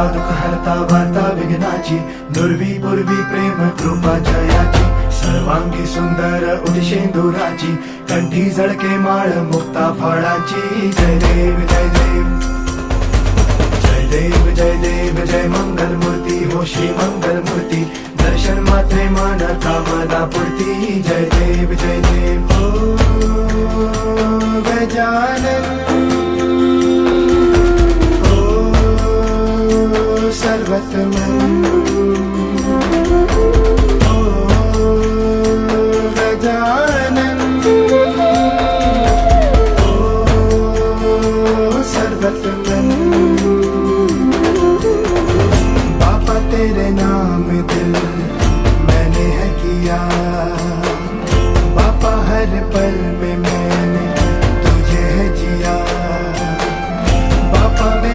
हरता दुःख हरता वार्ता विघ्नाची, दुर्वी पूर्वी प्रेम कृपा जयाची, सर्वांगी सुंदर उदिशेंदुराची, कंठी झळके माळ मुक्ता फळाची. जय देव जय देव जय देव जय देव जय मंगल मूर्ती हो श्री मंगल मूर्ती, दर्शन मात्रे मन कामना पूर्ती. जय देव जय देव हो गजानन हो सर्वतमन हो गजानन हो सर्वतमन. तेरे नाम